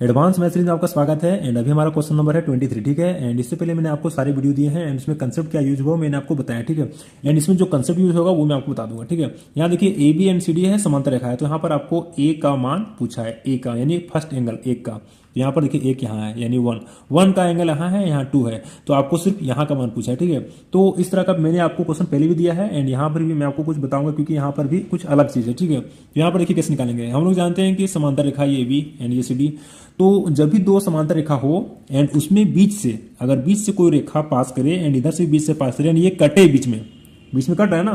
Advance math series में आपका स्वागत है। एंड अभी हमारा क्वेश्चन नंबर है 23, ठीक है। एंड इससे पहले मैंने आपको सारे वीडियो दिए हैं एंड इसमें कंसेप्ट क्या यूज हुआ मैंने आपको बताया, ठीक है। एंड इसमें जो कंसेप्ट यूज होगा वो मैं आपको बता दूंगा, ठीक है। यहाँ देखिए A B and C D है, समांतर रेखा है, तो यहाँ पर आपको ए का मान पूछा है, ए का यानी फर्स्ट एंगल एक का। तो यहाँ पर देखिए एक यहाँ है यानी वन का एंगल यहाँ है, यहाँ 2 है, तो आपको सिर्फ यहाँ का मान पूछा है, ठीक है। तो इस तरह का मैंने आपको क्वेश्चन पहले भी दिया है एंड यहाँ पर भी मैं आपको कुछ बताऊंगा क्योंकि यहाँ पर भी कुछ अलग चीज है, ठीक है। तो यहाँ पर देखिए कैसे निकालेंगे। हम लोग जानते हैं कि समांतर रेखा ये बी एंड ये सी डी, तो जब भी दो समांतर रेखा हो एंड उसमें बीच से अगर बीच से कोई रेखा पास करे एंड इधर से बीच से पास करे एंड ये कटे बीच में कट रहा है ना,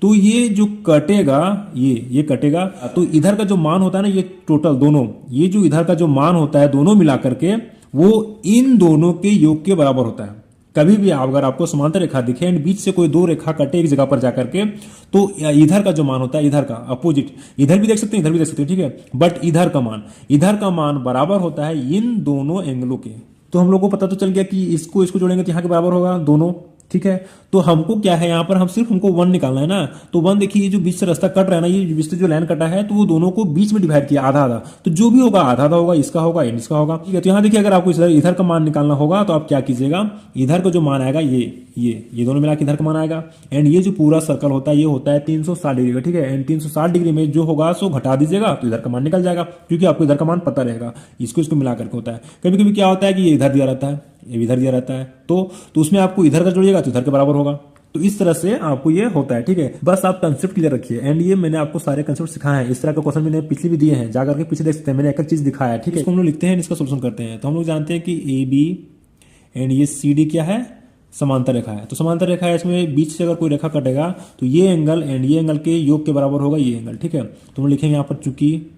तो ये जो कटेगा ये कटेगा, तो इधर का जो मान होता है ना, ये टोटल दोनों, ये जो इधर का जो मान होता है दोनों मिला करके वो इन दोनों के योग के बराबर होता है। कभी भी अगर आपको समांतर रेखा दिखे एंड बीच से कोई दो रेखा कटे एक जगह पर जाकर के, तो इधर का जो मान होता है, इधर का अपोजिट, इधर भी देख सकते हैं इधर भी देख सकते हैं, ठीक है। बट इधर का मान बराबर होता है इन दोनों एंगलों के। तो हम लोग को पता तो चल गया कि इसको जोड़ेंगे तो यहाँ के बराबर होगा दोनों, ठीक है। तो हमको क्या है यहाँ पर, हम सिर्फ हमको 1 निकालना है ना। तो 1 देखिए ये जो बीच से रास्ता कट रहा है ना, ये बीच से जो लाइन कटा है, तो वो दोनों को बीच में डिवाइड किया आधा आधा, तो जो भी होगा आधा आधा होगा, इसका होगा एंड इसका होगा, ठीक है। तो यहाँ देखिए अगर आपको इधर का मान निकालना होगा तो आप क्या कीजिएगा, इधर का जो मान आएगा ये दोनों मिला के इधर का मान आएगा एंड ये जो पूरा सर्कल होता है ये होता है 360 डिग्री का, ठीक है। एंड 360 डिग्री में जो होगा सो घटा दीजिएगा तो इधर का मान निकल जाएगा, क्योंकि आपको इधर का मान पता रहेगा। इसको मिला करके होता है। कभी कभी क्या होता है कि ये इधर दिया रहता है, ये इधर दिया रहता है, तो उसमें आपको इधर का जोड़िएगा तो इधर के बराबर होगा। तो इस तरह से आपको ये होता है, ठीक है। बस आप कंसेप्ट क्लियर रखिए एंड ये मैंने आपको सारे कंसेप्ट सिखाए हैं। इस तरह का क्वेश्चन मैंने पिछले भी दिए हैं, जाकर के पीछे देख सकते हैं, मैंने एक एक चीज दिखाया है, ठीक है। इसको हम लोग लिखते हैं, इसका सोल्यूशन करते हैं। तो हम लोग जानते हैं कि ए बी एंड ये सी डी क्या है, समांतर रेखा है। तो समांतर रेखा है, इसमें बीच से अगर कोई रेखा कटेगा तो ये एंगल एंड ये एंगल के योग के बराबर होगा ये एंगल, ठीक है। तो हम लिखेंगे यहाँ पर चूंकि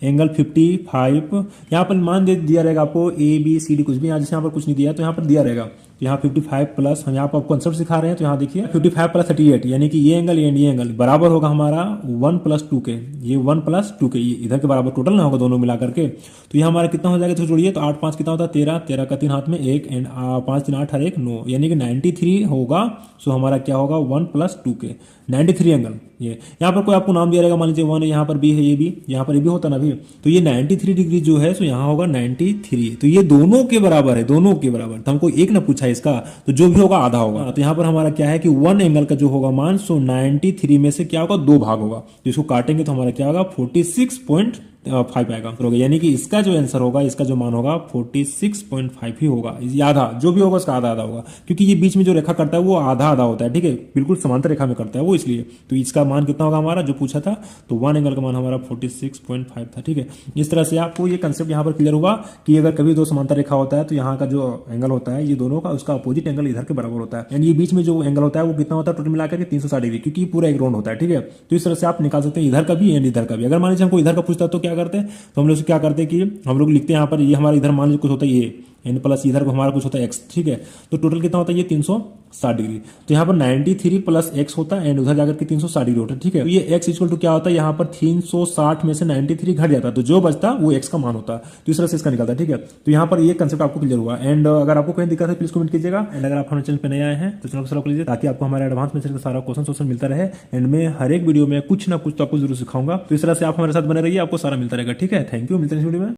एंगल 55, यहाँ पर मान दे दिया रहेगा आपको ए बी सी डी, कुछ भी यहाँ जैसे यहाँ पर कुछ नहीं दिया तो यहाँ पर दिया रहेगा। तो यहाँ 55 प्लस, हम यहाँ पर कॉन्सेप्ट सिखा रहे हैं, तो यहाँ देखिए 55 प्लस 38 यानी कि ये एंगल बराबर होगा हमारा 1 + 2 के, ये 1 + 2 के, ये इधर के बराबर टोटल ना होगा दोनों मिला करके। तो ये हमारा कितना हो जाएगा, तो जोड़िए, तो 8 5 कितना होता है 13, 13 का 3 हाथ में 1 एंड 5 3 8 हर 1 9, यानी कि 93 होगा। सो हमारा क्या होगा 1 + 2 के 93 एंगल। ये यहाँ पर कोई आपको नाम दिया रहेगा, मान लीजिए 1 है, यहाँ पर बी है, ये भी यहाँ पर ये भी होता ना भी, तो ये 93 डिग्री जो है सो यहाँ होगा 93, तो ये दोनों के बराबर है, दोनों के बराबर। तो हमको एक ना पूछा इसका, तो जो भी होगा आधा होगा। तो यहाँ पर हमारा क्या है कि 1 एंगल का जो होगा मान सो 93 में से क्या होगा 2 भाग होगा, तो इसको काटेंगे तो हमारा क्या होगा 46.5 आएगा, यानी कि इसका जो आंसर होगा, इसका जो मान होगा 46.5 ही होगा। आधा जो भी होगा उसका आधा आधा होगा, क्योंकि ये बीच में जो रेखा करता है वो आधा आधा होता है, ठीक है, बिल्कुल समांतर रेखा में करता है वो, इसलिए। तो इसका मान कितना होगा हमारा जो पूछा था, तो 1 एंगल का मान हमारा 46.5 था, ठीक है। इस तरह से आपको ये कंसेप्ट यहाँ पर क्लियर हुआ कि अगर कभी दो समांतर रेखा होता है तो यहाँ का जो एंगल होता है ये दोनों का, उसका अपोजिट एंगल इधर के बराबर होता है एंड ये बीच में जो एंगल होता है वो कितना होता है टोटल मिलाकर के 360 डिग्री, क्योंकि पूरा एक राउंड होता है, ठीक है। तो इस तरह से आप निकाल सकते हैं इधर का भी एंड इधर का भी। अगर मान लीजिए हमको इधर का पूछता तो क्या करते हैं, तो हम लोग क्या करते हैं कि हम लोग लिखते हैं यहाँ पर, ये हमारा इधर मान लीजिए कुछ होता है ये एन प्लस इधर को हमारा कुछ होता है एक्स, ठीक है। तो टोटल कितना होता है ये 360 डिग्री, तो यहाँ पर 93 + x होता है एंड उधर जाकर के 360 डिग्री होता है, ठीक है। तो ये x इक्वल टू क्या होता है, यहाँ पर 360 में से 93 घट जाता है, तो जो बचता वो x का मान होता है। तो इस तरह से इसका निकलता है, ठीक है। तो यहाँ पर ये कंसेप्ट आपको क्लियर हुआ एंड अगर आपको कोई दिक्कत है प्लीज कमेंट कीजिएगा एंड अगर आप हमारे चैनल पर नए आए हैं तो चैनल को सब्सक्राइब कीजिए, ताकि आपको हमारे एडवांस में का सारा क्वेश्चन मिलता रहे एंड मैं हर एक वीडियो में कुछ ना कुछ तो आपको जरूर सिखाऊंगा। तो इस तरह से आप हमारे साथ बने रहिए, आपको सारा मिलता रहेगा, ठीक है। थैंक यू, मिलते हैं इस वीडियो में।